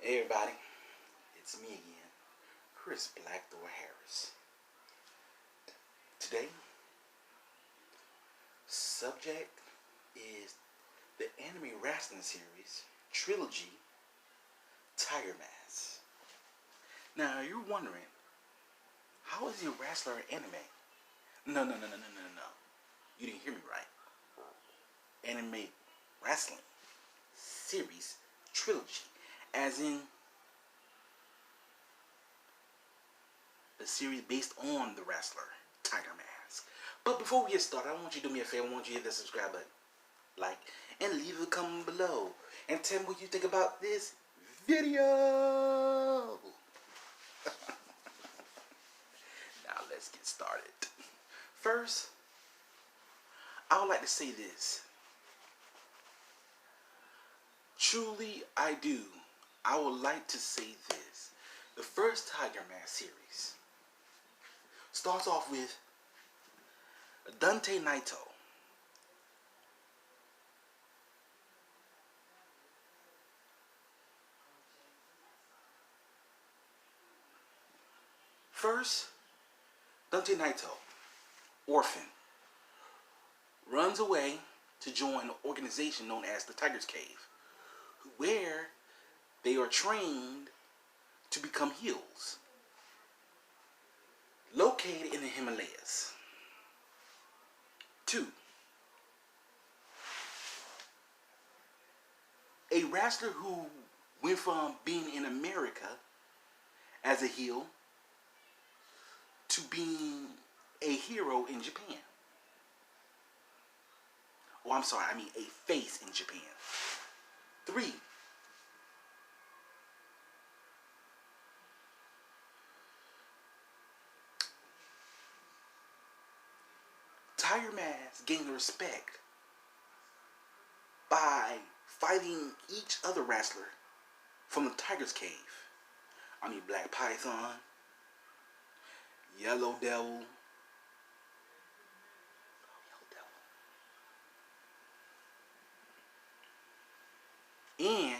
Hey everybody, it's me again, Chris Blackthor Harris. Today, subject is the anime wrestling series trilogy Tiger Mask. Now you're wondering, how is he a wrestler in anime? No. You didn't hear me right. Anime wrestling series trilogy, as in the series based on the wrestler Tiger Mask. But before we get started, I want you to do me a favor. I want you to hit the subscribe button, like, and leave a comment below, and tell me what you think about this video. Now let's get started. First, I would like to say this. Truly, I do. I would like to say this. The first Tiger Mask series starts off with Dante Naito. First, Dante Naito, orphan, runs away to join an organization known as the Tiger's Cave, where they are trained to become heels, located in the Himalayas. 2. A wrestler who went from being in America as a heel to being a hero in Japan. Oh, I'm sorry, I mean a face in Japan. 3. Tiger Mask gained respect by fighting each other wrestler from the Tiger's Cave. I mean Black Python, Yellow Devil, and,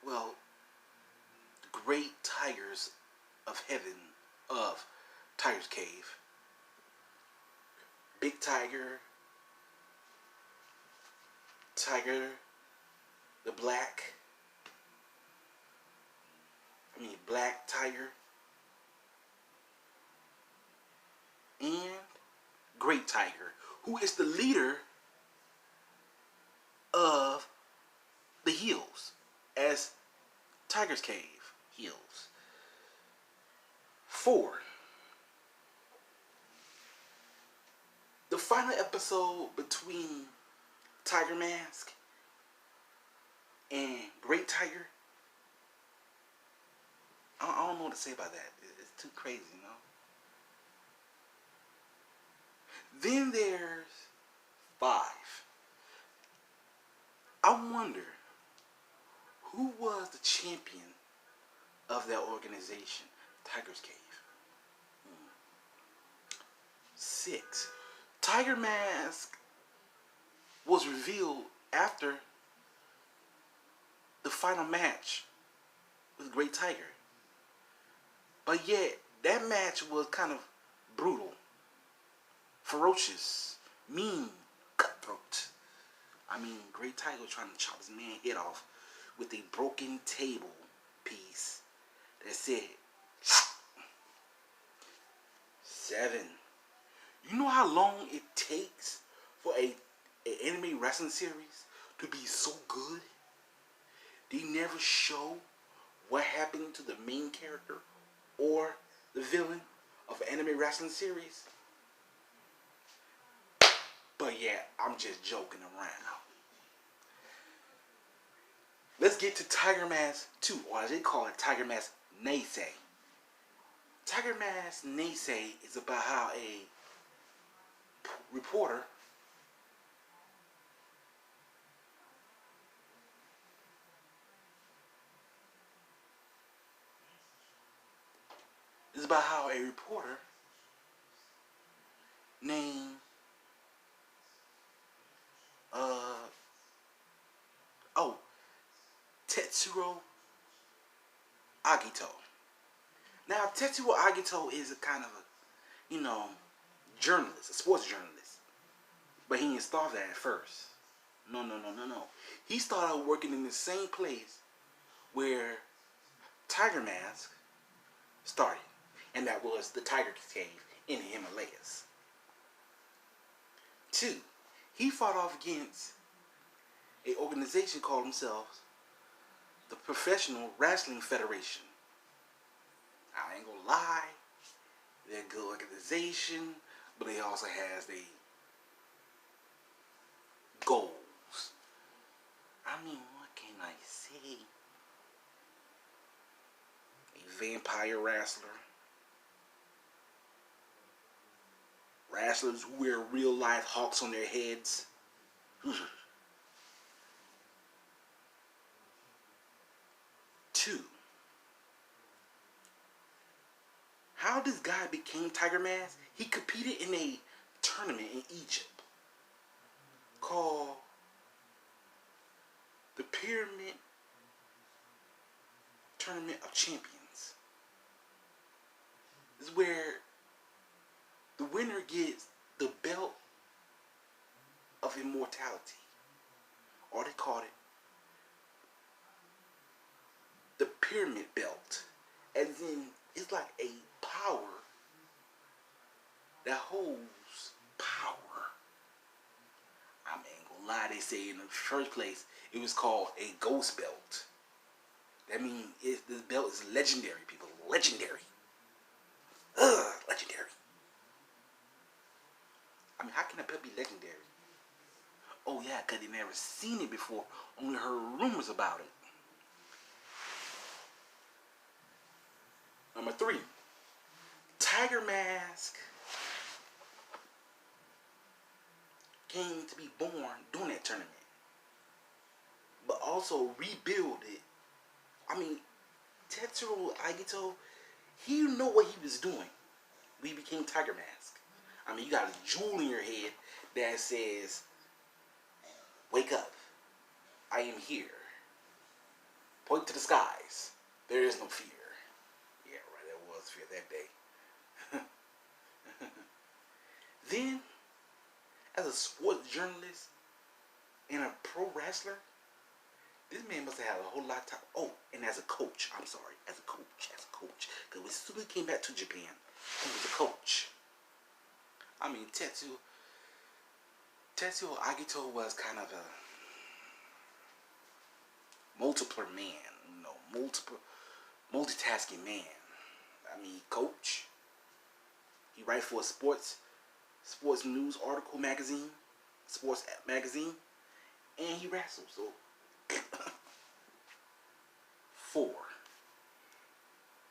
well, the great tigers of heaven of Tiger's Cave. Big Tiger, Tiger the Black Tiger, and Great Tiger, who is the leader of the heels as Tiger's Cave heels. 4. The final episode between Tiger Mask and Great Tiger, I don't know what to say about that. It's too crazy, you know? Then there's 5. I wonder who was the champion of that organization, Tiger's Cave. 6. Tiger Mask was revealed after the final match with Great Tiger. But yet, that match was kind of brutal, ferocious, mean, cutthroat. I mean, Great Tiger was trying to chop his man's head off with a broken table piece that said, 7. You know how long it takes for an anime wrestling series to be so good? They never show what happened to the main character or the villain of an anime wrestling series. But yeah, I'm just joking around. Let's get to Tiger Mask 2, or as they call it, Tiger Mask Neisei. Tiger Mask Neisei is about how a reporter named Tetsuro Agito. Now, Tetsuro Agito is a kind of a, journalist, a sports journalist. But he didn't start that at first. No. He started out working in the same place where Tiger Mask started. And that was the Tiger Cave in the Himalayas. 2. He fought off against an organization called themselves the Professional Wrestling Federation. I ain't gonna lie, they're a good organization, but they also has their goals. I mean, what can I say? A vampire wrestler. Wrestlers who wear real life hawks on their heads. 2. How this guy became Tiger Mask? He competed in a tournament in Egypt called the Pyramid Tournament of Champions. This is where the winner gets the belt of immortality. Or they call it the Pyramid Belt. As in, it's like a power that holds power. I ain't gonna lie, they say in the first place it was called a ghost belt. That means this belt is legendary, people. Legendary. Legendary. I mean, how can a belt be legendary? Oh yeah, because they never seen it before, only heard rumors about it. Number 3. Tiger Mask came to be born during that tournament, but also rebuild it. I mean, Tetsuro Agito, he knew what he was doing when he became Tiger Mask. I mean, you got a jewel in your head that says, "Wake up, I am here. Point to the skies. There is no fear." Yeah, right, there was fear that day. Then, as a sports journalist and a pro wrestler, this man must have had a whole lot of time. Oh, and as a coach, I'm sorry, as a coach. Because as soon as he came back to Japan, he was a coach. I mean, Tetsuo Agito was kind of a multiple man, multitasking man. I mean, coach. He write for a sports news article magazine, sports magazine, and he wrestles. So 4.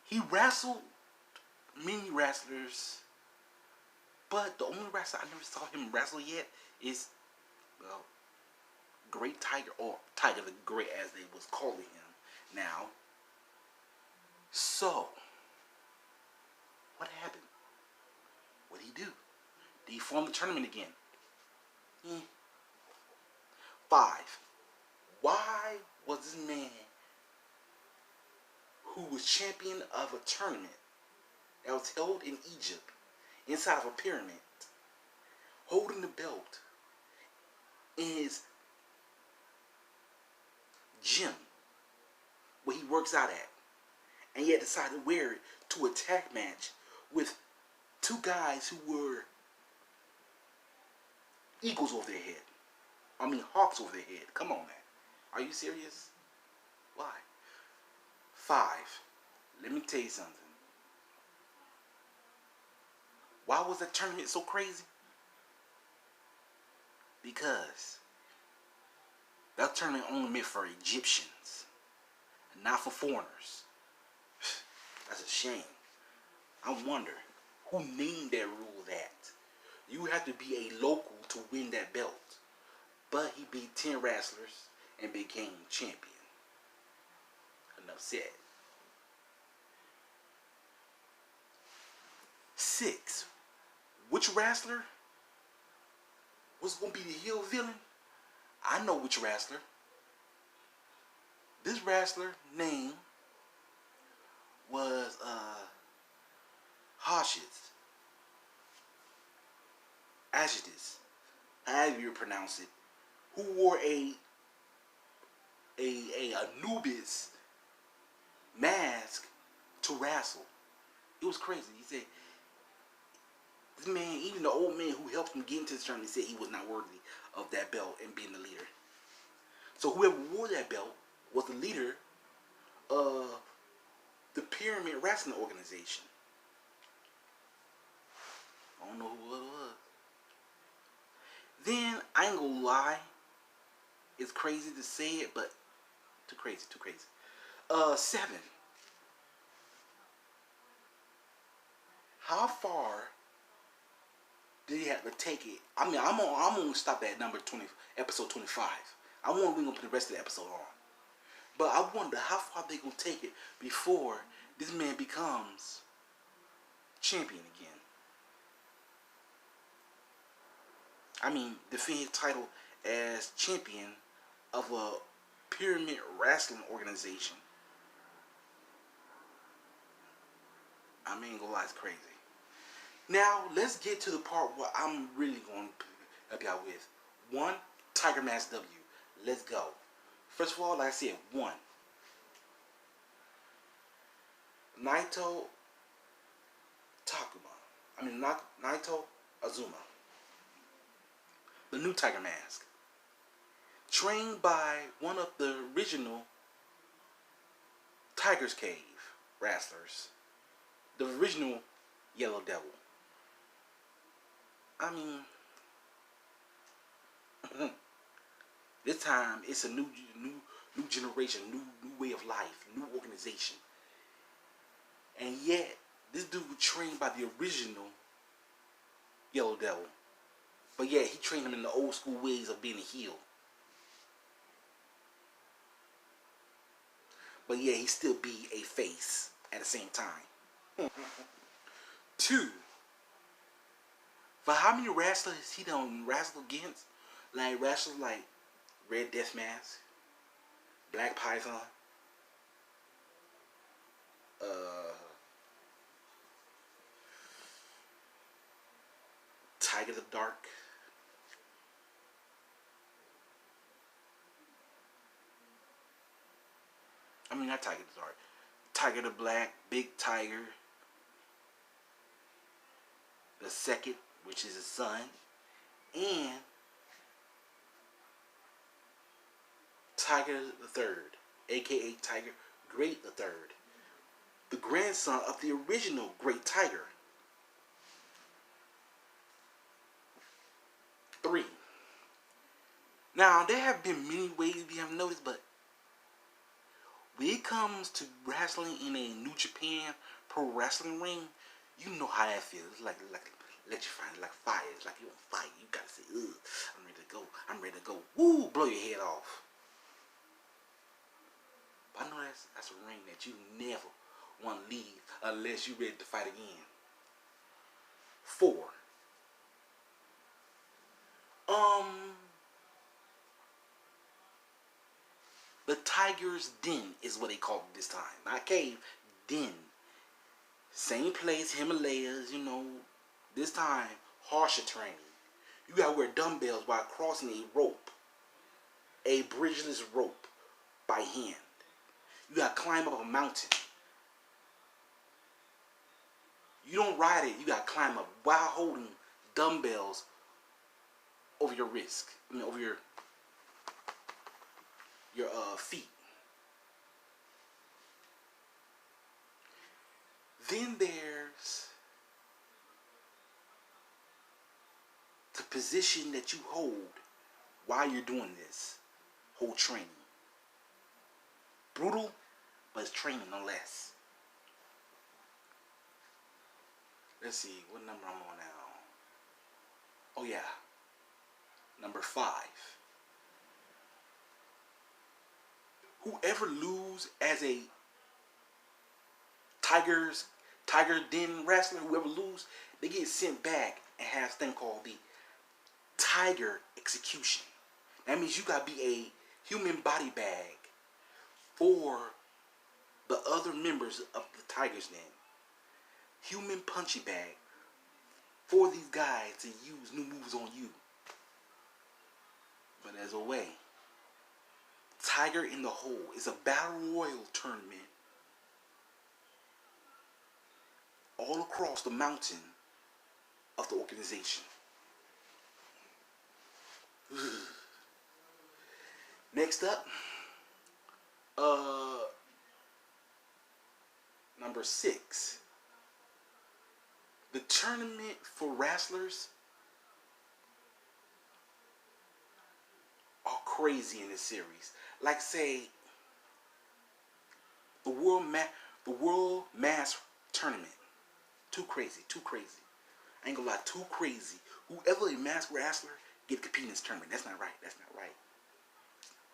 He wrestled many wrestlers, but the only wrestler I never saw him wrestle yet is, well, Great Tiger, or Tiger the Great as they was calling him now. So, what happened? What did he do? Did he form the tournament again? 5. Why was this man who was champion of a tournament that was held in Egypt inside of a pyramid, holding the belt in his gym where he works out at, and yet decided to wear it to a tag match with 2 guys who were eagles over their head? I mean, hawks over their head. Come on, man. Are you serious? Why? 5. Let me tell you something. Why was that tournament so crazy? Because that tournament only meant for Egyptians, and not for foreigners. That's a shame. I wonder who named that rule that you have to be a local to win that belt. But he beat 10 wrestlers and became champion. Enough said. 6. Which wrestler was going to be the heel villain? I know which wrestler. This wrestler name was Hashis, Agitus, however you pronounce it, who wore a Anubis mask to wrestle. It was crazy. He said this man, even the old man who helped him get into this tournament, said he was not worthy of that belt and being the leader. So whoever wore that belt was the leader of the Pyramid Wrestling Organization. I don't know who it was. Then, I ain't gonna lie, it's crazy to say it, but too crazy. 7. How far did he have to take it? I mean, I'm gonna stop at number 20, episode 25. We're gonna put the rest of the episode on. But I wonder how far they gonna take it before this man becomes champion again. I mean, defend his title as champion of a Pyramid Wrestling Organization. I mean, go lie, it's crazy. Now, let's get to the part where I'm really going to help y'all with. 1, Tiger Mask W. Let's go. First of all, like I said, 1. Naito Azuma. The new Tiger Mask. Trained by one of the original Tiger's Cave wrestlers. The original Yellow Devil. I mean, this time it's a new generation, new way of life, new organization. And yet, this dude was trained by the original Yellow Devil. But yeah, he trained him in the old school ways of being a heel. But yeah, he still be a face at the same time. 2. For how many wrestlers he done wrestled against? Like wrestlers like Red Death Mask, Black Python, Tiger the Dark. I mean, not Tiger the Dark. Tiger the Black, Big Tiger, the second, which is his son, and Tiger the Third, aka Tiger Great the Third, the grandson of the original Great Tiger. 3. Now, there have been many ways we have noticed, but when it comes to wrestling in a New Japan Pro Wrestling ring, you know how that feels. It's like electrifying, like fire. It's like you on fire. You gotta say, ugh, I'm ready to go. I'm ready to go. Woo, blow your head off. But I know that's a ring that you never want to leave unless you're ready to fight again. 4. The Tiger's Den is what they call it this time. Not cave, den. Same place, Himalayas, you know. This time, harsher training. You gotta wear dumbbells while crossing a rope. A bridgeless rope by hand. You gotta climb up a mountain. You don't ride it, you gotta climb up while holding dumbbells over your wrist. I mean, over your feet. Then there's the position that you hold while you're doing this whole training. Brutal, but it's training no less. Let's see, what number I'm on now? Oh yeah, number 5. Whoever lose as a Tiger Den wrestler, whoever lose, they get sent back and have this thing called the Tiger Execution. That means you gotta be a human body bag for the other members of the Tigers Den. Human punching bag for these guys to use new moves on you. But as a way, Tiger in the Hole is a battle royal tournament all across the mountain of the organization. Next up, number 6. The tournament for wrestlers are crazy in this series. Like say, the World Mass Tournament. Too crazy, too crazy. I ain't gonna lie, too crazy. Whoever a masked wrestler get to compete in this tournament. That's not right. That's not right.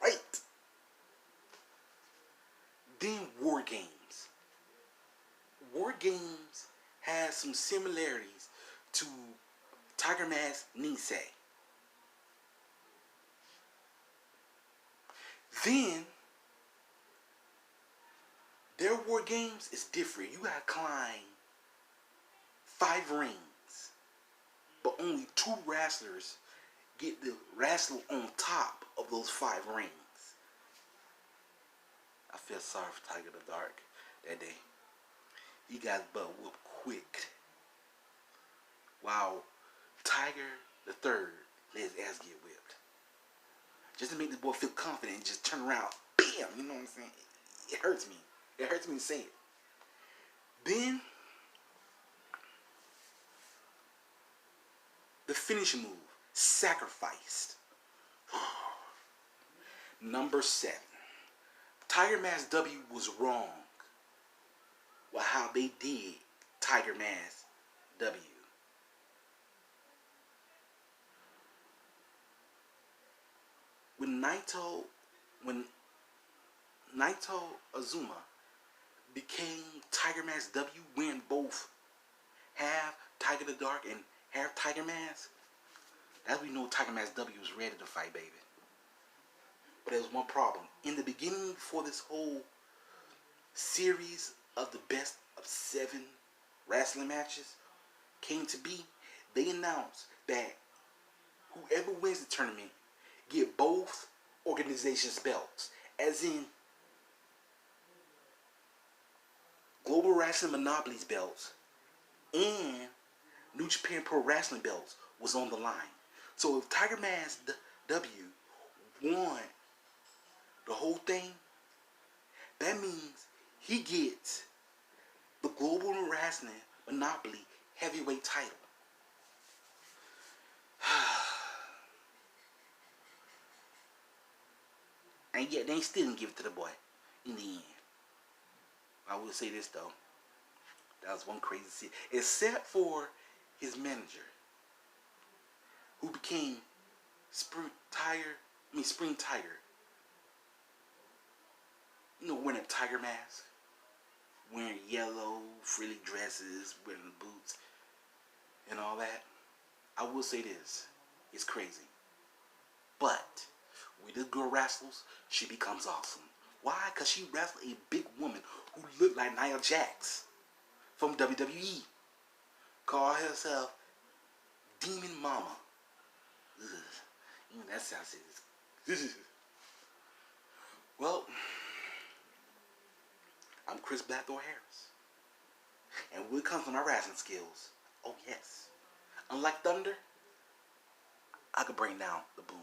Right. Then War Games. War Games has some similarities to Tiger Mask Nisei. Then their War Games is different. You gotta climb 5 rings, but only 2 wrestlers get to wrestle on top of those 5 rings. I feel sorry for Tiger the Dark that day. He got his butt whooped quick. While Tiger the Third let his ass get whipped. Just to make the boy feel confident and just turn around. Bam! You know what I'm saying? It hurts me. It hurts me to say it. Then, the finishing move. Sacrificed. Number 7. Tiger Mask W was wrong with how they did Tiger Mask W. When Naito Azuma became Tiger Mask W, wearing both half Tiger the Dark and half Tiger Mask, that's when we know Tiger Mask W was ready to fight, baby. But there's one problem. In the beginning, before this whole series of the best of 7 wrestling matches came to be, they announced that whoever wins the tournament get both organizations' belts. As in, Global Wrestling Monopoly's belts and New Japan Pro Wrestling belts was on the line. So if Tiger Mask W won the whole thing, that means he gets the Global Wrestling Monopoly heavyweight title. And yet they still didn't give it to the boy in the end. I will say this though. That was one crazy scene. Except for his manager, who became Spring Tiger. You know, wearing a tiger mask, wearing yellow, frilly dresses, wearing boots, and all that. I will say this. It's crazy. But with this girl wrestles, she becomes awesome. Why? Because she wrestled a big woman who looked like Nia Jax from WWE. Called herself Demon Mama. Ugh. Even that sounds serious. Well, I'm Chris Blackthorne Harris. And when it comes to my wrestling skills, oh yes. Unlike Thunder, I could bring down the boom.